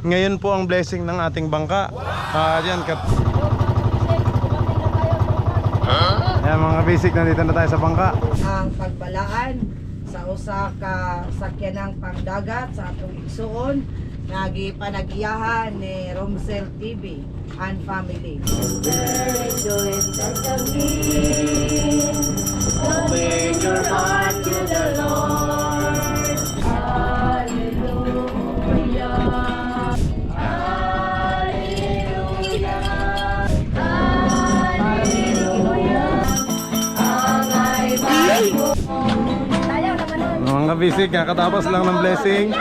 Ngayon po ang blessing ng ating bangka. Yan, yan mga kabisig, nandito na tayo sa bangka. Ang pagbalaan sa usa ka sakyanang pangdagat sa atong igsuon panag-iyahan ni Romsel TV and family. Open your heart to the Lord. Hallelujah. Hallelujah. Hallelujah. Mga kabisig, kakatapos lang ng blessing.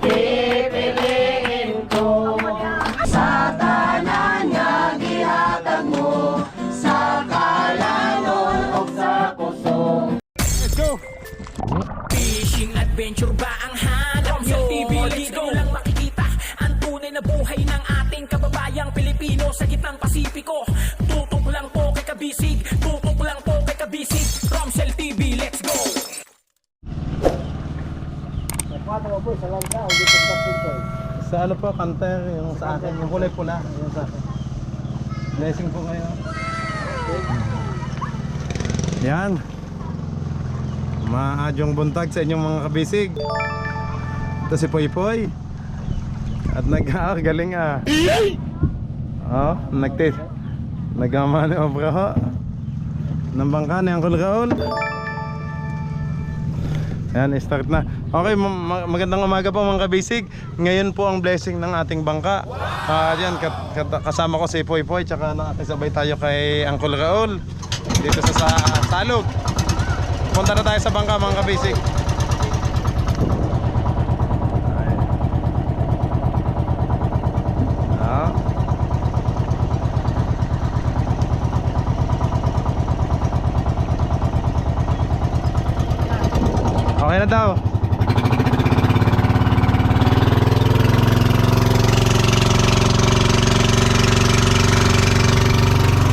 Pipiliin ko sa tanan nga gihatag mo, sa kalanon o sa puso. Let's go! Fishing adventure ba ang hanap nyo? TV, let's go! Lang makikita ang tunay na buhay ng ating kababayang Pilipino sa gitnang Pasipiko. Tutok lang po kay Kabisig, tutok lang po kay Kabisig. Romsel TV, let's go! Sa ano po, kanter, yung sa akin, yung kulay pula, yung sa akin. Blessing po kayo. Yan. Maadyong buntag sa inyong mga kabisig. Ito si Poy Poy. At galing Oh, nagmaniobra ho ng bangka ni Uncle Raul. Ayan, start na. Okay, magandang umaga po mga kabisig. Ngayon po ang blessing ng ating bangka. Yan, kasama ko si Poy Poy, tsaka nakakisabay tayo kay Uncle Raul dito sa Salog. Punta na tayo sa bangka mga kabisig. Okay na daw.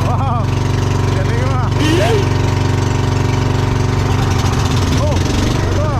Wow! Galing mo. Oh! Ito.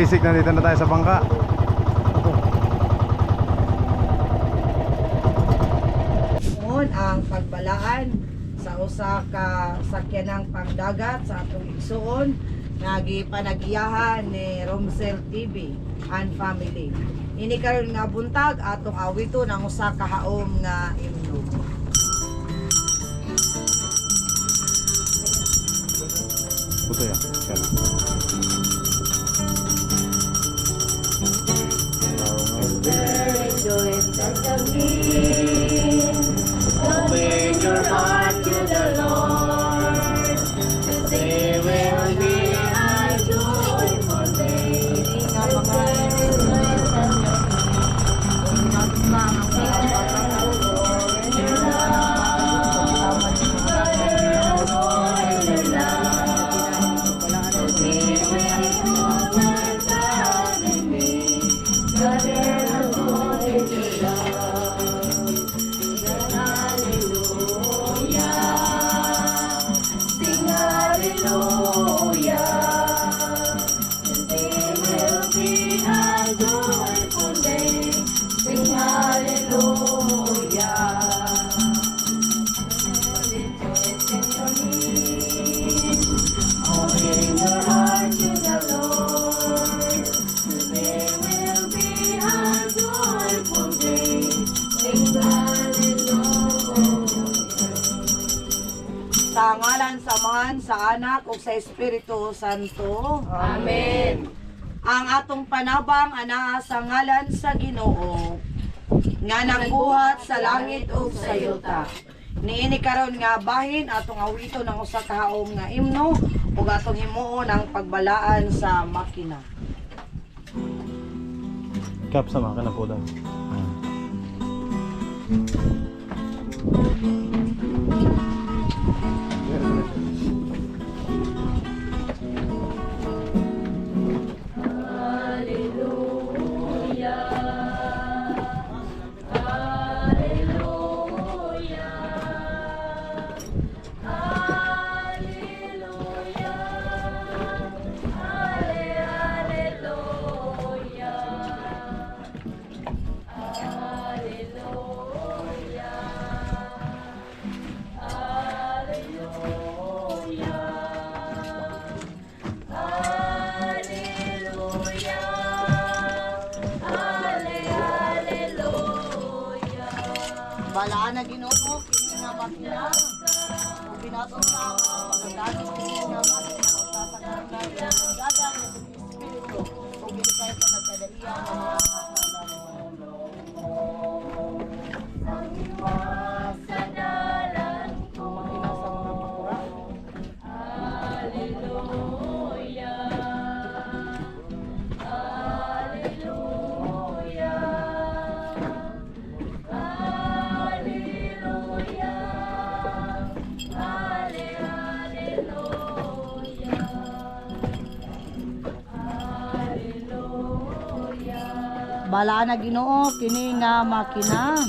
ka-basic, nandito na tayo sa bangka. Noon ang pagbalaan sa usa ka sakyanang pangdagat sa atong igsuon nagipanagiyahan ni Romsel TV and family. Ini karon nga buntag atong awito ng usa ka haom nga imno. Puto yan. Open your heart to the Lord. Today will be a joyful day. Sa ngalan sa Amahan, sa Anak ug sa Espiritu Santo. Amen. Ang atong panabang anaa sa ngalan sa Ginoo nga nagbuhat sa langit ug sa yuta. Niini karon nga bahin atong awito ng usa ka haom nga imno ug atong himuon ang pagbalaan sa makina. Kap sama ka na po daw. Balaan na Ginoo kini nga makina. Ug binaton sa pagdagos kini nga makina ug sasakaran natin ang dagat ng Espiritu ug ginisay sa nagkadaiya nga mga balaan na Ginoo kini nga makina.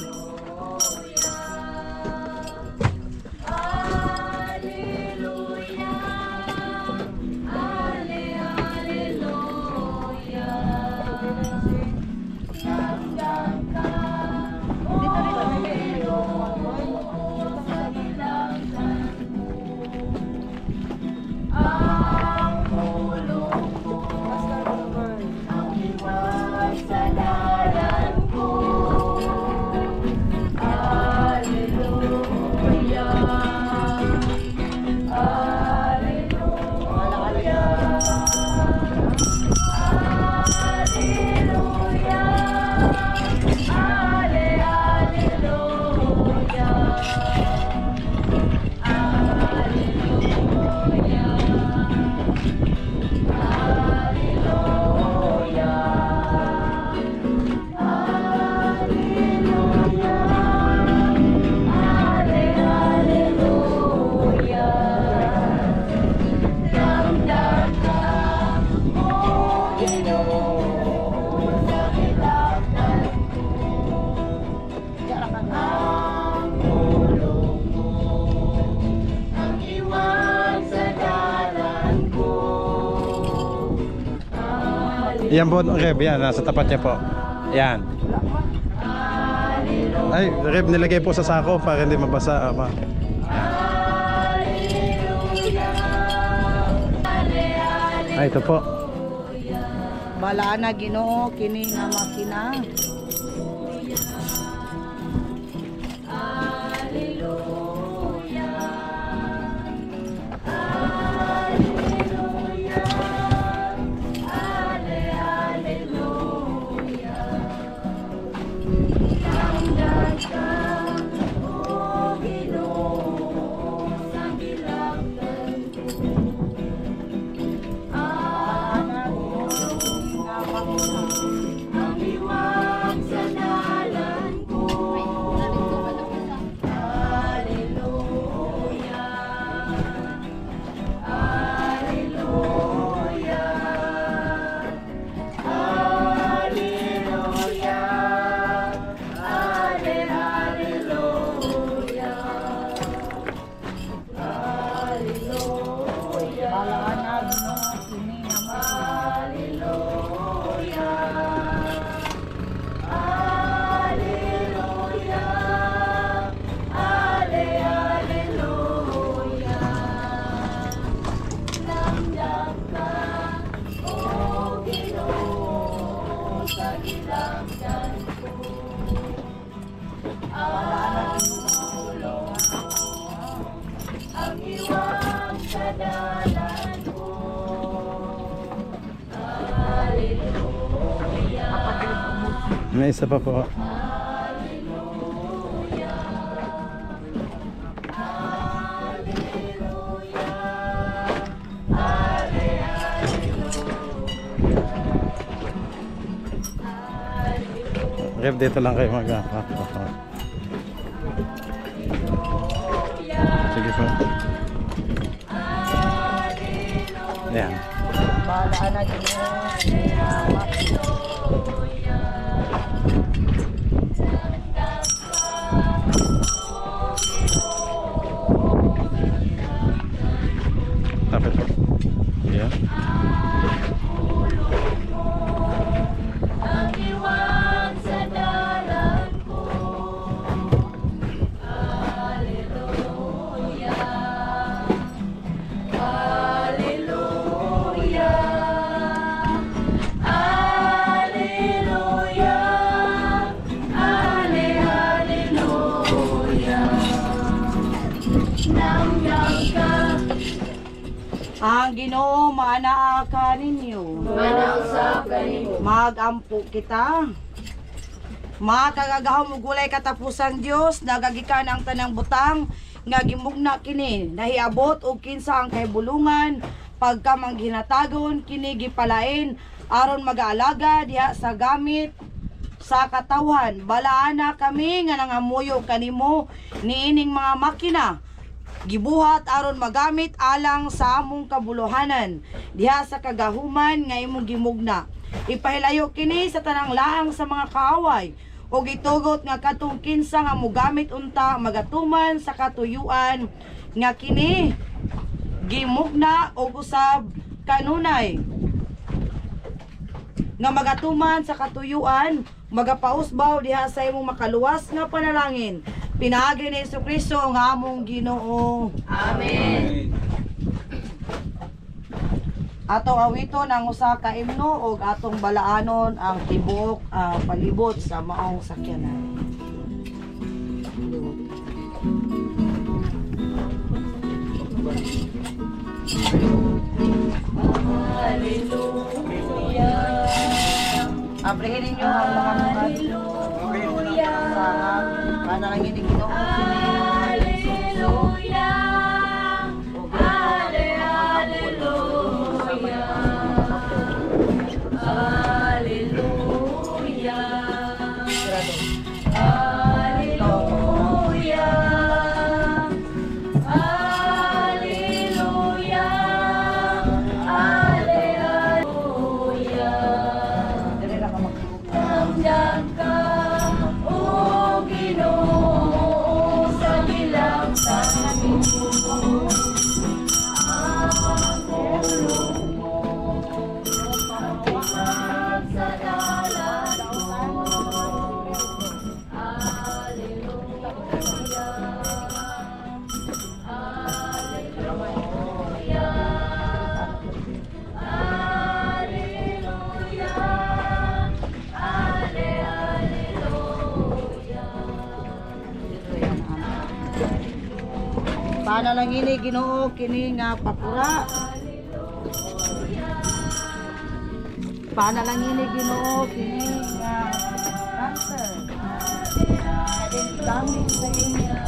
Yan po, Reb, yan, nasa tapat niya po. Yan. Ay, Reb, nilagay po sa sako para hindi mabasa. Ay, ito po. Balaan na Ginoo kini nga makina. May isa pa po. Reb, dito lang kayo sige po. Yan. Balaan na Ginoo. Tapos po. Yan. Ang Ginoo manaa ka ninyo. Magampo kita. Makagagahom og walay katapusang Dios, nagagikan ang tanang butang nga gimugna kini, nahiabot og kinsa ang kahibulungan, pagka mangginatagon kini gipalain aron mag-aalaga diha sa gamit sa katawhan. Balaan na kami nga nangamuyo kanimo niining mga makina gibuhat aron magamit alang sa among kabuluhanan diha sa kagahuman nga imong gimugna. Ipahilayo kini sa tanang laang sa mga kaaway ug itugot nga katong kinsa nga mogamit unta magatuman sa katuyuan nga kini gimugna ug usab kanunay nga magatuman sa katuyuan magapausbaw diha sa imong makaluwas nga panalangin. Pinaagi ni Jesucristo nga among Ginoo. Amen. Atong awiton ang usa ka himno ug atong balaanon ang tibuok palibot sa maong sakyanan. Hallelujah. Abrihin ninyo ang mga mukad. Sa panalangin ni Ginoo. Panalangini Ginoo kini nga papura. Panalangini Ginoo kini nga cancer. Dami sa inyo.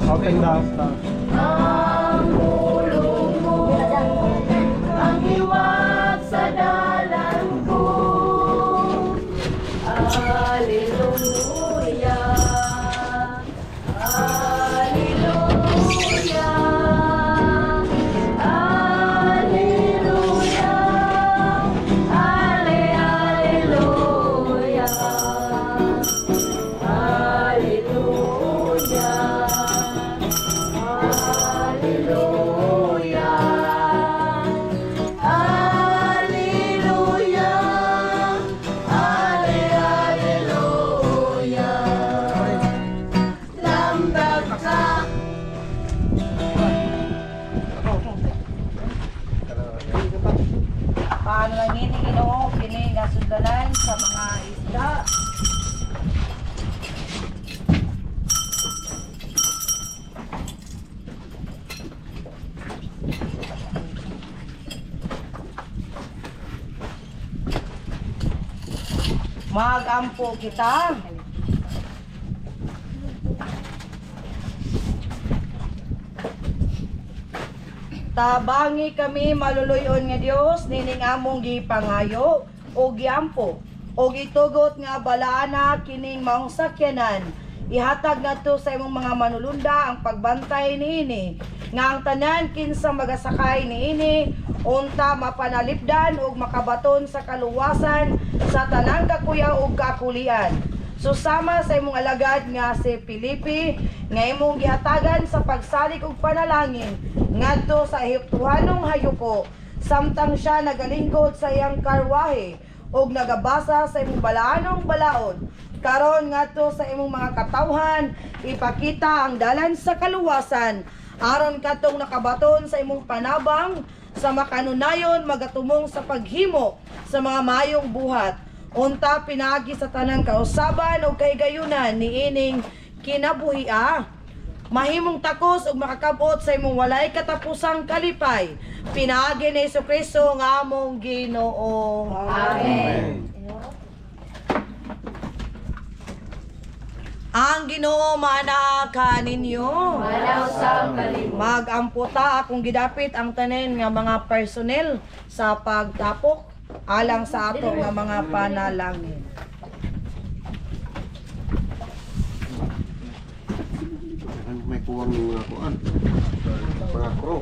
Open the house na. Ang pulong mo, ang iwag sa dalan ko. Hallelujah, hallelujah, hallelujah, hallelujah, hallelujah. Panalangin ni Ginoo kini nga sundalan sa mga isda. Magampo kita. Tabangi kami maluluyon nga Dios nining among gipangayo o giampo o gitugot nga balaana kining maong sakyanan. Ihatag nato sa imong mga manulunda ang pagbantay niini nga ang tanan kinsa magasakay niini unta mapanalipdan ug makabaton sa kaluwasan sa tanang kakuyaw ug kakulian. Susama sa imong alagad nga si Felipe nga imong gihatagan sa pagsalik ug panalangin ngadto sa ehiptuhanong hayuko samtang siya nagalingkod sa iyang karwahe ug nagabasa sa imong balaanong balaod. Karon ngadto sa imong mga katawhan ipakita ang dalan sa kaluwasan aron katong nakabaton sa imong panabang sa makanunayon magatumong sa paghimo sa mga mayong buhat. Unta pinagi sa tanang kausaban o kaygayunan niining kinabuhia. Mahimong takos ug makakabot sa imong walay katapusang kalipay. Pinaagi ni Jesucristo nga among Ginoo. Amen. Ang Ginoo mana kaninyo. Magamputa akong gidapit ang tanen nga mga personnel sa pagtapok alang sa ato nga mga panalangin. May kuwang ng mga kuan. Mga kro.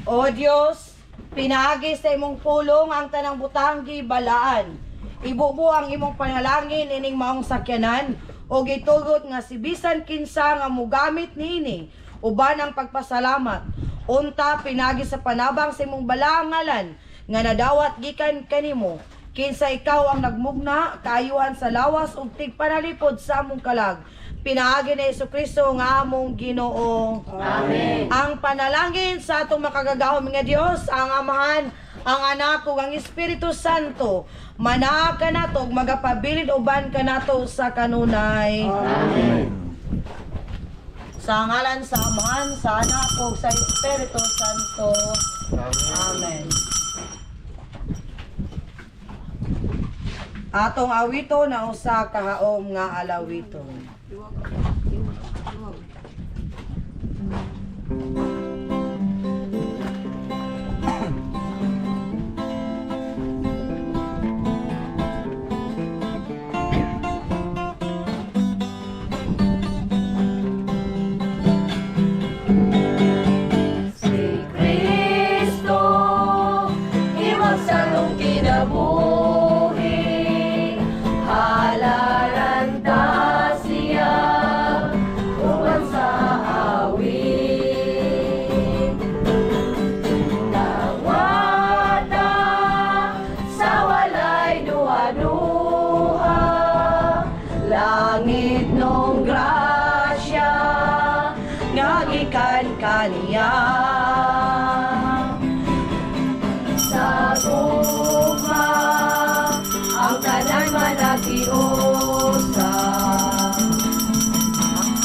O Diyos, pinaagi sa imong pulong ang tanang butang gibalaan. Ibubo ang imong panalangin ining maong sakyanan o gitugot nga si bisan kinsa nga mogamit niini uban ang pagpasalamat. Unta pinagi sa panabang sa imong balaang ngalan nga nadawat gikan kanimo. Kinsa ikaw ang nagmugna kaayuhan sa lawas ug tigpanalipod sa among kalag. Pinaagi ni Jesucristo nga among Ginoo. Amen. Ang panalangin sa atong makagagahom nga Dios, ang Amahan, ang Anak ug ang Espiritu Santo, manaa kanato ug magapabilin uban kanato sa kanunay. Amen. Sa ngalan sa Amahan, sa Anak ug sa Espiritu Santo. Amen. Atong awito na usa ka haom nga alawiton. Si Kristo, iwag sa tong kinabuhi, halaran ta siya, uban sa awit. Tawada sa walay duha-duha, langit nung grasya, nga gikan kaniya. Sa gugma, ang tanan managiusa,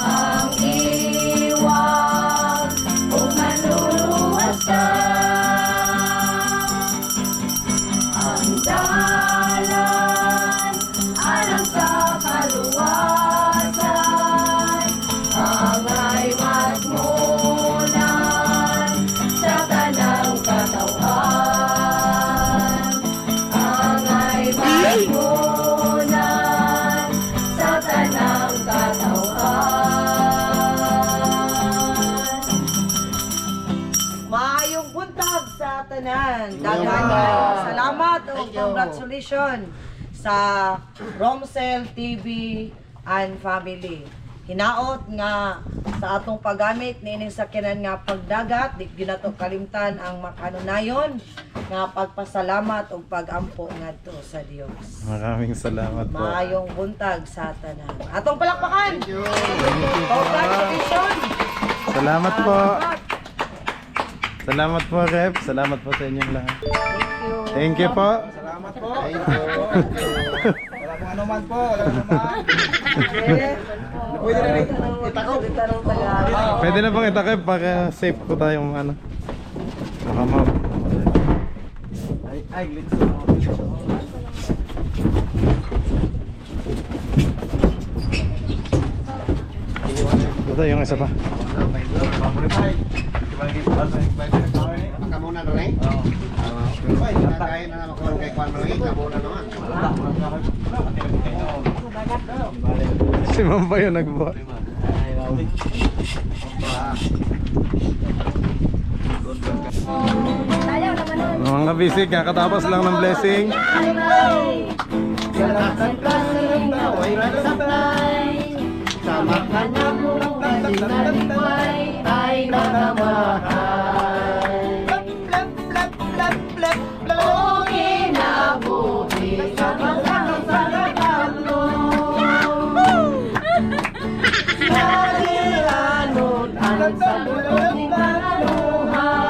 ang iwag kung manluluwas ka. Ang dalan alang sa kaluwasan, angay matmunan sa tanang katawhan. Angay matmunan sa tanang katawhan. Maayong buntag sa tanan. Daghang salamat o congratulations sa Romsel TV and family. Hinaot nga sa atong paggamit niining sakyanan nga pagdagat, di gyud nato kalimtan ang makanunayon nga pagpasalamat ug pagampo ngadto sa Dios. Maraming salamat po. Maayong buntag sa tanan. Atong palakpakan. Congratulations. Salamat po. Salamat po, Rep. Salamat po sa inyong lahat. Thank you. Thank you po. Salamat po. Wala kung ano man po, wala naman. Pwede na rin itakop. Pwede na bang itakip para safe po tayong ano. Baka Ay, glitch. ito yung isa pa. Maka muna na rin. Kaya na naman kung kay Kwan Malangit, kabuna naman. Si Ma'am pa yung nagbuhat. Mga kabisig, kakatapos lang ng blessing. Kasing-kasing naway nagsabay, sama ka na mo, sinalipay ay nagamahal. O kinabuhi sa masasalagan mo, nalilanod ang sagot ni Maluhan.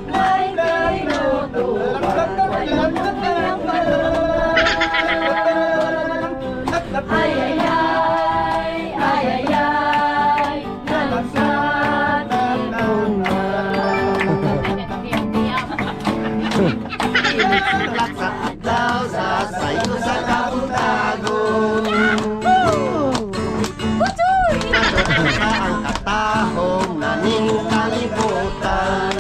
May tinutupan ay ay ay, ay ay ay, nalasad itong Initulak sa adlaw, sa sayo sa kabutagon. Sa ang katahong naning kalibutan.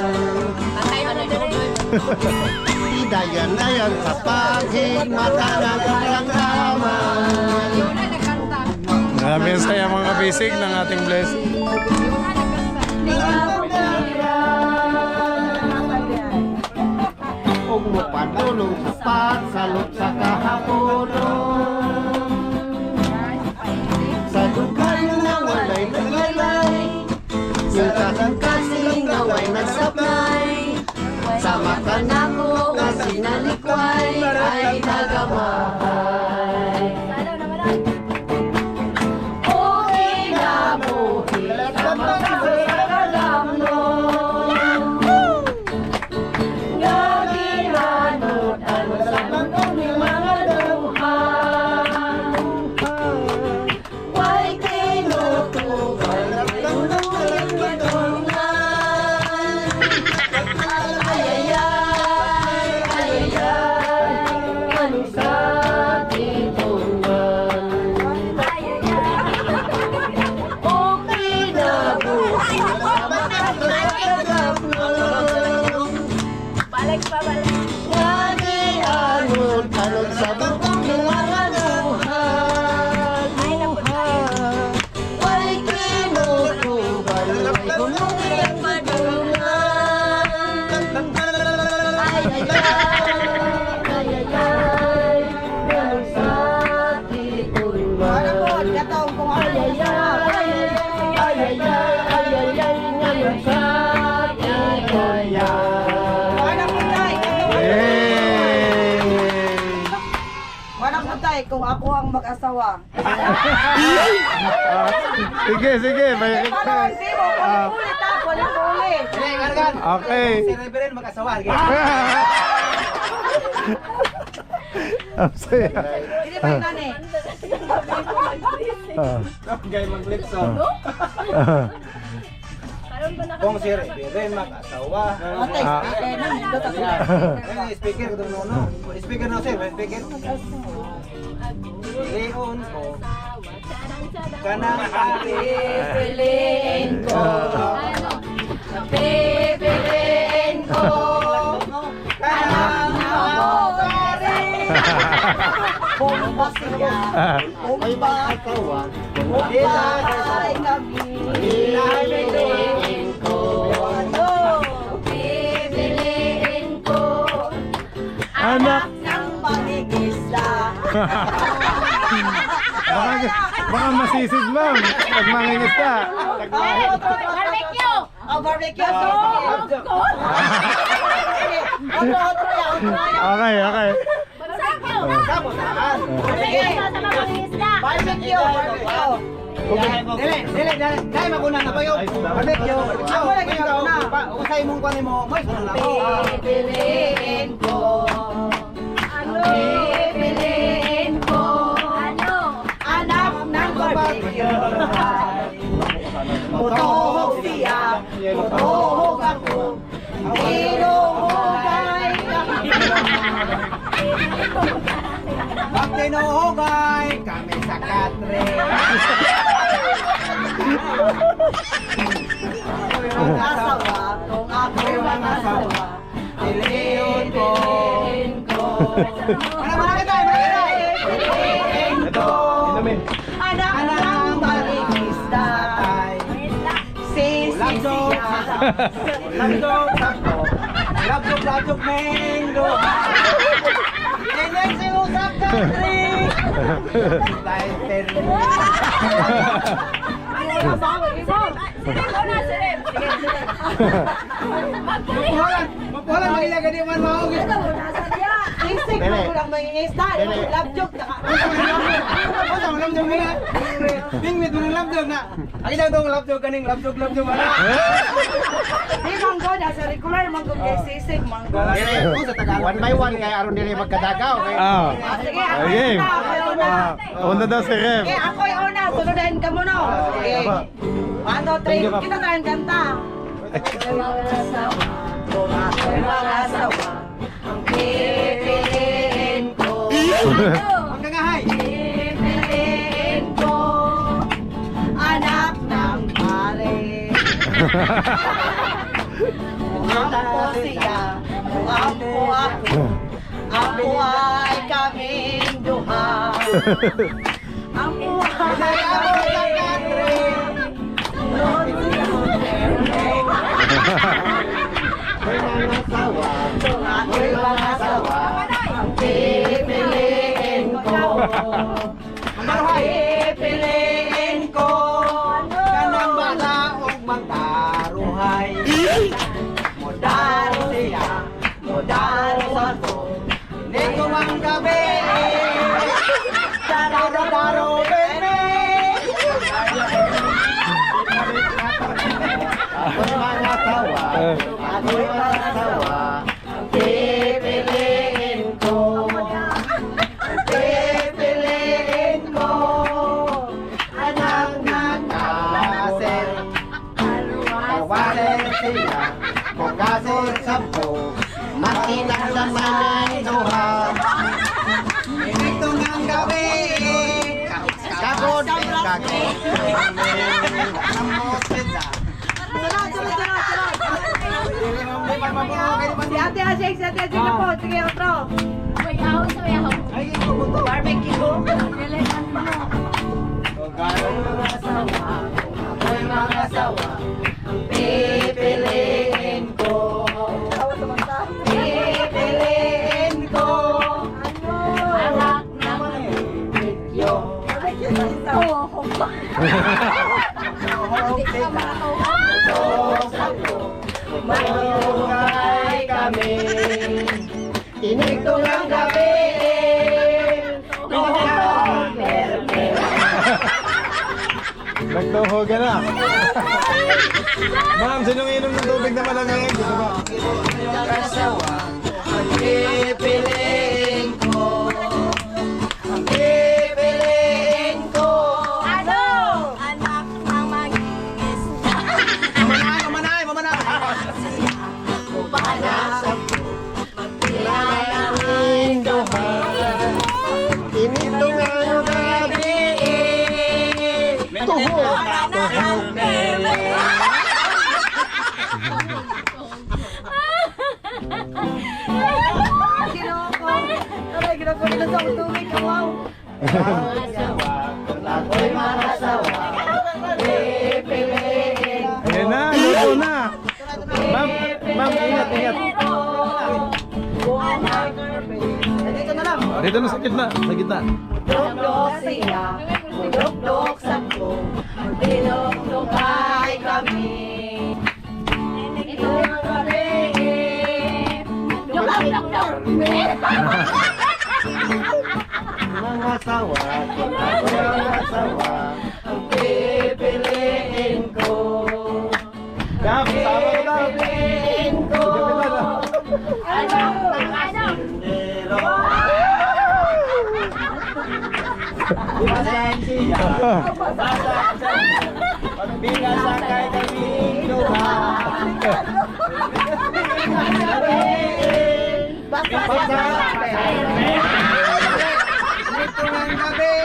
Idayan-dayan sa paghigmata ng karamdaman. Marami ang saya mga kabisig ng ating blessing. Huwag mo padulong sa pagsalot sa kahaponon. Sa lugar na walay naglaylay, yung kasing-kasing naway nagsabay, sama ka na ko nga sinalikway ay nagamahal. O kinabuhi sa masasalagan mo, nga ginanod ang sagot ni mga luhan. Way tinutugan, tinutugan gidungan. Ay ay ay, ay ay ay, ano sa titungan. O kinabuhi sa masasalagan mo, anod sa butong ng mga luhan. Ay tinutugan, ay gulong ang madungan. Ay ay ay, ganun sa titungan. Katong kung Ay ay ay, ay ay ay, ganun sa titungan. Yay! Walang putay kung ako ang mag-asawa. Sige, sige. May... Ano, hindi mo, ulit ha, ulit. Okay. Si Reverend mag-asawa. Ang saya. Hindi ba yun, nani? Gay mag-lipso. Kung si Reverend mag-asawa. Otay, speaker na, nindot ako. Ay, speaker ko doon, no? Speaker na sir, speaker. Leon ko. Kanang Pipiliin ko. Pipiliin ko. kanang Kung ba siya, Ay makakawan, ay kami. pipiliin ko. Pipiliin ko. Anak! Ng panikisla. Baka masisid, ma'am. Pag mangingis ka. Barbecue! Oh, barbecue. Otro yan. Okay, okay. Barbecue! Sige. Barbecue. Dili maguna na kayo. Barbecue. Ako lagi maguna. Usay mong kunin mo. May sunod na ako. Pipiliin ko. Pipiliin ko. Ano? Anak ng barbecue. Mutuhog siya. Mutuhog ako. Tinuhugay kami. Pag tinuhugay, kami sa katre. Kung asawa, kung ako ang asawa. Leon ko. Pipiliin ko. Anak ng maligis na. Sisi siya. Labdog, labdog. Labdog, labdog, mango. Neneng sinusap country. Tayo perli. Mapuhalan, mailaga di man maog. Isig mo lang mangingisda. Labjok na ka. Basta mo labdog na. Bingwit mo ng labdog na. Ang ina itong labdog kaning labdog wala. Di manggo na sa regular manggo kay sisig manggo. One by one kaya aron dili magkadagaw. Ah. Sige, Okay. ako una. Una daw si Rem. Okay, ako yung una. Sunudahin ka mo, no? Okay. 1, 2, 3. Kita tayong kanta. Kung ako'y mga asawa, ang pipiliin ko. Ang kangahay. Pipiliin ko, anak ng pare. Kung ako siya, kung ako ako, ako ay kaming duha. Ang buhay ay ako'y mga asawa, ang pipiliin ko. Ang pipiliin ko, Kanang malaog magtaruhay. modaro siya, modaro sa to. Nito ang gabi. Daro-daro, baby. Ako'y mga asawa. Ako'y mga asawa. Ang pipiliin ko, ang pipiliin ko, anak ng Kaser. Kawaser siya. Kawaser sabto. Makilang sa manay duha. Ito ng gabi. Kagod din kagod. Amos pizza. Si Ate Asik, si Ate Asik na po. Sige, otro. Barbecue. Ako'y mga asawa, ang pipiliin ko. Pipiliin ko. Anak ng video. Mabuhay kami. Inito ng gabi. Nagtuhoga na. Ma'am, sinong inom ng tubig na malamig? Gusto ba? Asawa, ang pipiliin ko. Ang pipiliin ko. Ano? Anak ng magigis. Mamanay, mamanay. Panasan ko, magpilalain duha. Inito nga yung gabi. Tuhog. Sinoko. Aray, ginagawa nila sa akong tubig. Wow. Ako'y mga asawa, pipiliin ko. Ayan na, luto na. Ma'am, ingat, ingat. Dito na lang. Dito na sa gitna, sa gitna. Dugdog siya, dugdog sa ko, dinugdog ay kami. Ito ang gabi. Mga asawa, mga asawa. Ang pipiliin ko. Kap, tama ko daw. Pipiliin ko. Anak ng asindero. Pasensya. Pagbigas ang kay kaming duha. Basta Ito ng gabi.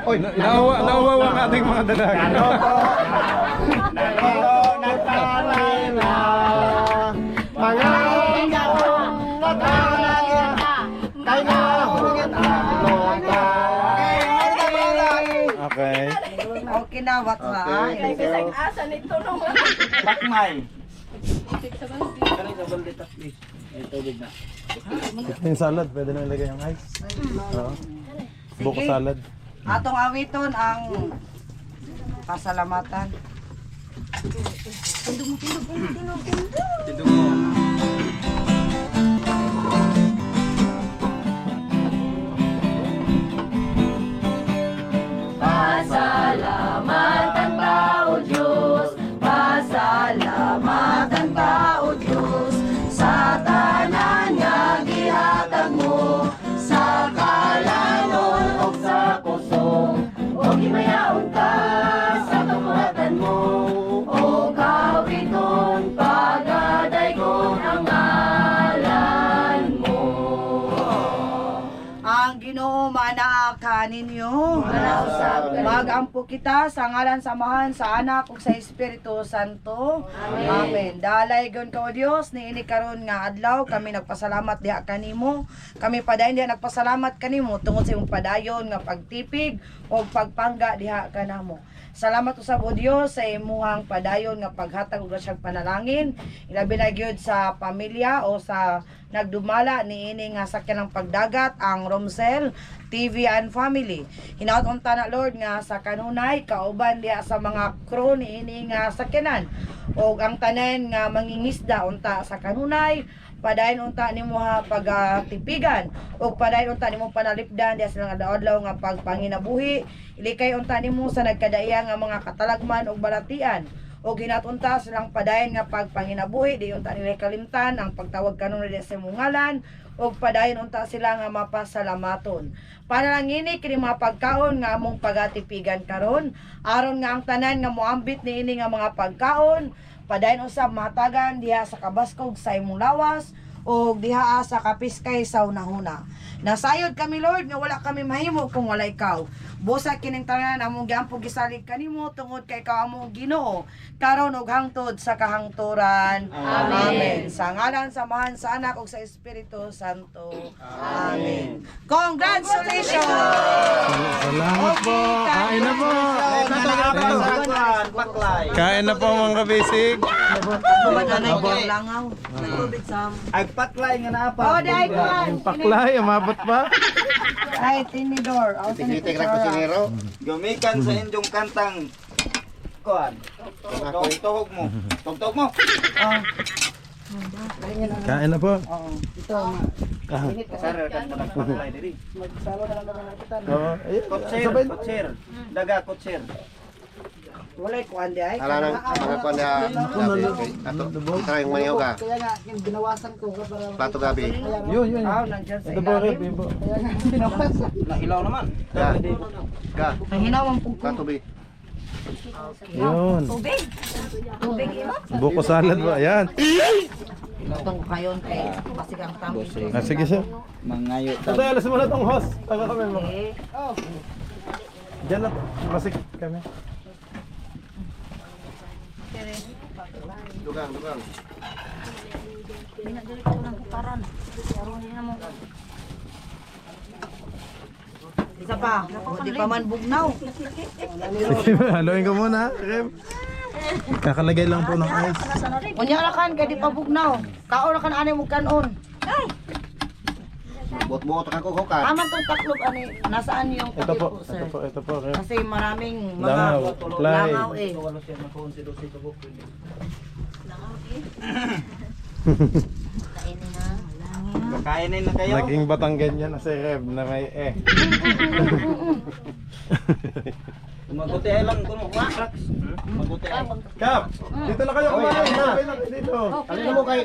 Oy, naawa ang ating mga dalaga. Nagtaray na. Mga natalangin. Kay nahulungin ang loka. Okay. Okay. ginawat sa ay. Bisag asa nito nung Bakmay. Kanin sa balde tas please. Ay tubig na. Yung salad, pwede na ilagay yung ice. Oo. Buko salad. Atong awiton ang pasalamatan. Dito mo. Pasalamatan tao Diyos, pasalamatan tao Diyos, sa tanan nga gihatag mo, sa kalanon o sa kusong, o gimayaon ka sa kabuhatan mo, o kawiton pagadaygon ang ngalan mo. Ang Ginoo manaa ninyo. Magampo kita sa ngalan samahan sa Anak ug sa Espiritu Santo. Amen. Dalaygon ka o Dios niini karon nga adlaw kami nagpasalamat diha kanimo. Kami padayon diha nagpasalamat kanimo tungod sa imong padayon nga pagtipig o pagpangga diha kanamo. Salamat usab o Dios sa imuhang padayon nga paghatag og siyang panalangin. Ilabi na gyud sa pamilya o sa nagdumala niini nga sakyanang pagdagat ang Romsel TV and Family. Hinaot unta na Lord nga sa kanunay kauban diha sa mga crew niini nga sakyanan og ang tanan nga mangingisda unta sa kanunay padayon unta nimo ha pagatipigan og padayon unta nimo panalipdan diha sa adlaw nga pagpanginabuhi ilikay unta nimo sa nagkadaya nga mga katalagman og balatian o ginatunta silang padayon nga pagpanginabuhi di unta nila kalimtan ang pagtawag kanon diha sa imong ngalan o padayon unta sila nga mapasalamaton. Panalangini kini mga pagkaon nga among pagatipigan karon aron nga ang tanan nga moambit niini nga mga pagkaon padayon usab mahatagan diha sa kabaskog sa imong lawas o diha sa kapiskay sa unahuna. Nasayod kami Lord nga wala kami mahimo kung wala ikaw. Busa kining tanan among giampog gisalig kanimo tungod kay ikaw among Ginoo karon ug hangtod sa kahangturan. Amen. Sa ngalan samahan sa Anak ug sa Espiritu Santo. Amen. Congratulations. Salamat po. Kain na po. Paklay. Kain na po mga kabisig. Kumananay yung langaw. Ay paklay nga na pa. Oh, dai ko. Paklay, umabot pa. Ay, tinidor. Oh, tinidor. Gumikan sa inyong kantang kuan. Tugtog mo. Tugtog mo. Kain na po. Sir, kan mo nagpaklay diri. Oo. Ayun, Kotser, sabay. kotser. Daga kotser. Walay kuan di ay. Ala nang mga kuan na ato try mo niyo ka. Kaya nga binawasan ko para Plato gabi. Yun. Ah, nandiyan sa Ito po, Rep. ilalim. Yun po. nahilaw naman. Ga. Ga. Ang hinaw ang pugo. Plato bi. Yun. tubig. Tubig imo. Buko salad po. Ayan. Itong kayon kay pasigang tambi. Ah, sige sir. Mangayo Ito, alas mo na itong host. Taga kami mga. Eh, Diyan na po. Masik kami. Dugang. Dinadiri ko ng kuparan. Karon na mo. isa pa. Di pa man bugnaw. Sige, haluin ko muna. Rep. Kakalagay lang po ng ice. Unya ra kan kay di pa bugnaw. Kaon ra kan ani mo kanon. Buot-buot ka ko ka. Aman tong taklob ani. Nasaan yung Ito po. takip sir? Ito po. Rep. Kasi maraming mga Langaw. Play. langaw eh. Kainin na kayo. Naging Batanggan yan na si Reb na may eh. Maguti ay lang kuno Rax. Maguti ay. Kap! Dito na kayo kumain. Sabay na kayo dito. Alin mo kay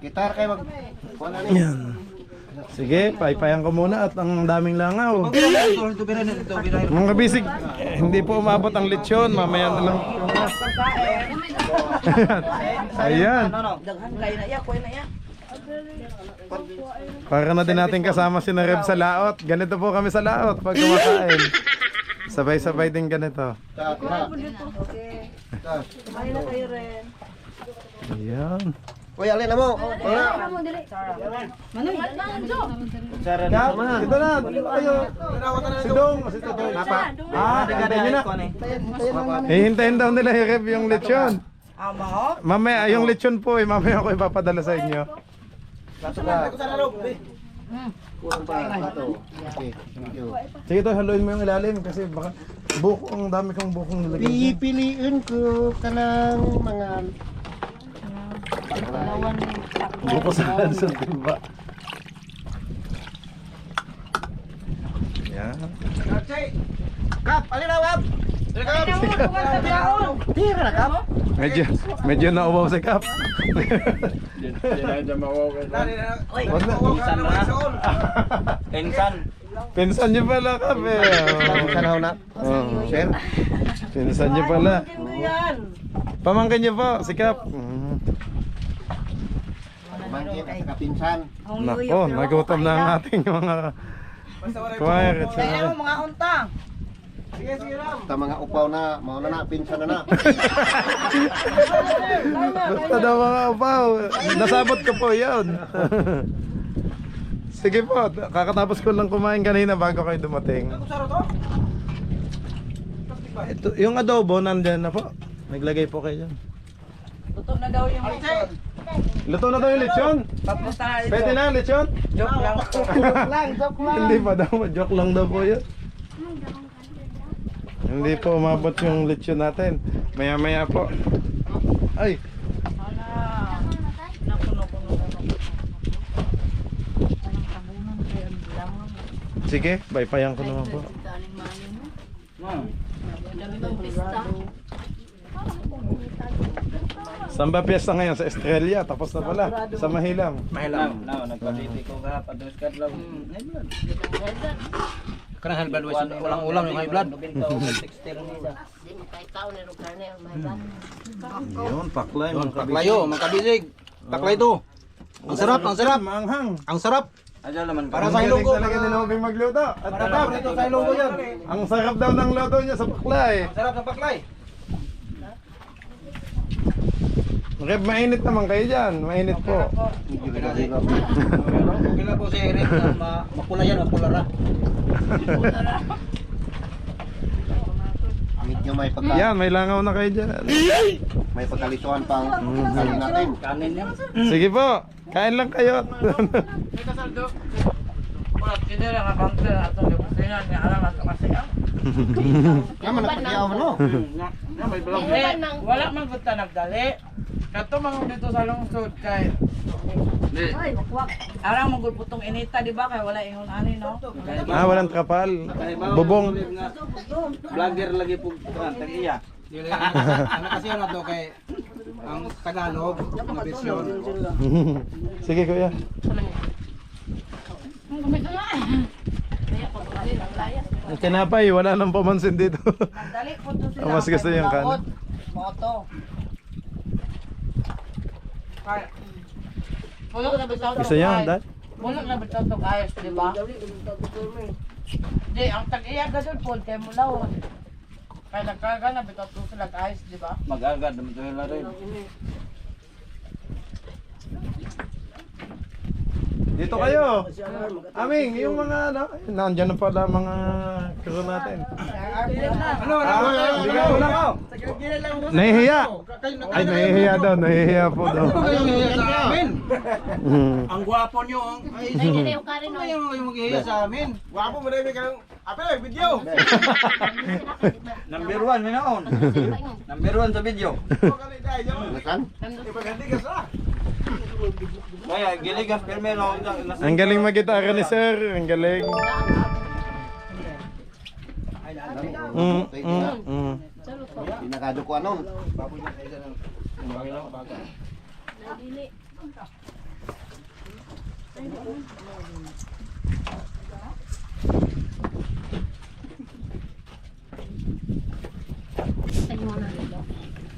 gitar kay mag kuan na ni. Yan. Sige, paipayan ko muna at ang daming langaw. Ito bira nito bira. Mga kabisig, hindi po umabot ang lechon. Mamaya na lang. Ayan. Daghan kayo na iya, kuya na iya. Para na din natin kasama si Reb sa laot. Ganito po kami sa laot pag kumakain. Sabay-sabay din ganito. Okay. Kumain na kayo rin. Ayan. Uy, alin na mo. Wala. Manoy. Sara Kap, ito na. Ayo. Si Dong. Si Totoy. Hintayin nyo na. Hihintayin daw nila yung rep yung lechon. Amo. Mamaya, yung lechon po mamaya ako ipapadala sa inyo. Kulang pa. Ito. Okay. Thank you. Sige to, haluin mo yung ilalim kasi baka buko, ang dami kong bukong nilagay. Pipiliin ko ka ng mga... Buko sa timba. Yan. Kap, alin na, Kap? Tira na, Kap. Medyo nauwaw si Kap. Wag na. Pinsan niyo pala Kap eh. Sanaw na. Oh. Sir. Pinsan niyo pala. Pamangkin niyo po si Kap. Mangkin at saka pinsan. Nako, nagutom na ang ating mga kumain. Kaya mo mga unta. Sa mga upaw na, mau na pinsan na. Basta daw mga upaw. Nasabot ko po yun. Sige po, kakatapos ko lang kumain kanina bago kayo dumating. Ito, yung adobo nandyan na po. Naglagay po kayo dyan. Tutok na daw yung lechon. Luto na daw yung lechon. Tapos na ito. Pwede na lechon? Joke lang. Joke lang. Hindi pa daw, joke lang daw po yun. Hindi po umabot yung lechon natin. Maya maya po. Ay, sige, baypayan ko naman po. Saan ba piyesta ngayon? Sa Estrella, tapos na pala. Sa Mahilam. Nagpapiti ko ka, padus ka lang. Karang high blood, walang ulam yung high blood. Yun, paklay. Paklayo, magkabisig. Paklay to. Ang sarap, ang sarap. Maanghang. Ang sarap. Para sa Ang galing ilonggo. talaga ni Nobing magluto. At tatap. Ito sa ilonggo yan. Ang sarap daw ng luto niya sa paklay. Ang sarap ng paklay. Rep, mainit naman kayo dyan. Mainit po. Okay na po si Eric na mapula yan, mapula ra. Medyo may pagka... Yan, may langaw na kayo dyan. May pagkalisuan pang saling natin. Kanin yan. Sige po, kain lang kayo. Naman nagpagyaw mo no? Wala man gud ta nagdali. Kato man dito sa lungsod kay arang man gud putong inita di ba kay wala ingon ani no. Ah, walang trapal. Bubong. Vlogger lagi po tag-iya. Ano kasi ano to kay ang Tagalog na version. Sige kuya. Ang tinapay, wala nang pamansin dito. Dali po to sila. Mas gusto yung kanin. Moto. Wala na bitaw. Gusto niya, dad? Wala na bitaw tong ayos di ba? Di ang tag-iya gadol pod kay mulaw. Kaya nagkaga na bitaw to sila ayos di ba? Mag-agad naman to hila rin. Dito kayo. Aming, yung mga ano, nandiyan na pala mga crew natin. Ano? Hindi ka wala ka. Nahihiya. Ay, nahihiya daw, nahihiya po daw. Sa amin. Mm. Ang gwapo nyo. Ay, yung maghihiya sa amin. Gwapo mo rin kang apel video. Number 1 minaon. Number 1 sa video. Nasaan? Kaya giligas primero. Ang galing mag-gitara ni sir, ang galing. Pinakado ko anon.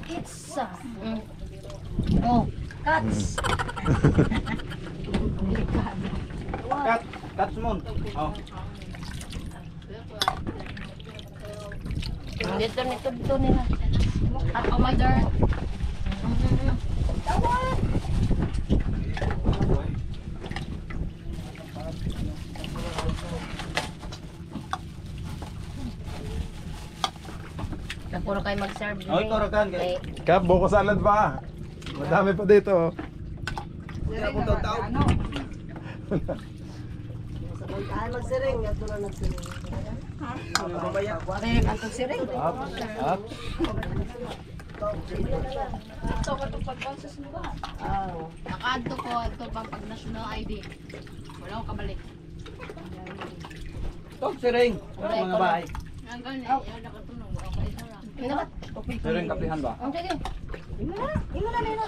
It's oh, cuts. Cut mon. Oh. Dito nila. At oh my god. Tawad. puro kayo mag-serve. Oh, ito rakan kay. Kap, buko salad pa. Madami pa dito. Siring na ba? Ano? Ay, magsiring. Ito na nagsiring. Wala yung antong siring. Up. Ito ka itong pag-consus mo ba? Oo. Nakaadto ko ito pang pag-national ID. Wala ko kabalik. Tok siring. Mga bahay. Ang ganyan, yung nakatunog. Okay na lang. Siring kapihan ba? Ang sige. Imo na nila.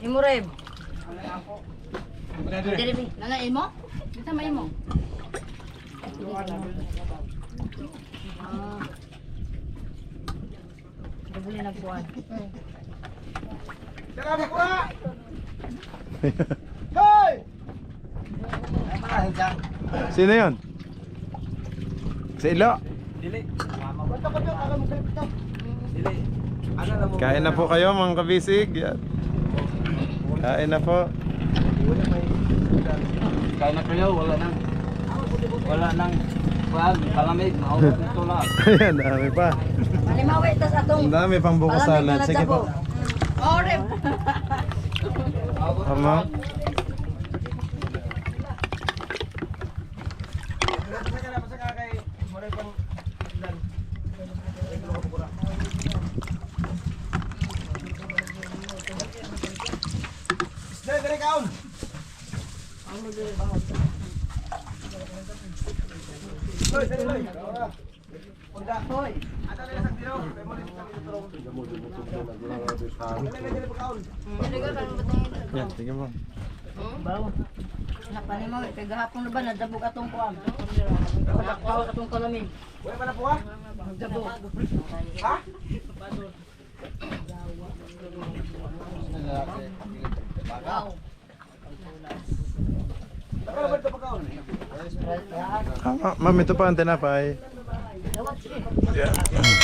Imo Reb. Nanain mo? Dito may mo. Duguli na buwan. Dami ko na. Hoy! Sino yun? Si Ilo. Dili. Dili. Ano na mo? Kain na po kayo mga kabisig. Yan. Kain na po. Kain na kayo, wala nang. Wala nang. Palamig, maubos ito lang. Ayan, dami pa. Malimawi tas atong Ang dami pang buko salad. Sige po. Oh, Rem. Tama. Yan, sige po. napanimawi kay gahapon na ba nadabog atong kuan. Nakawak atong kalamin. Wala pa na po ha? Nadabog. Ha? Ma'am, ito pa ang tinapay. Dawat sige. Yeah.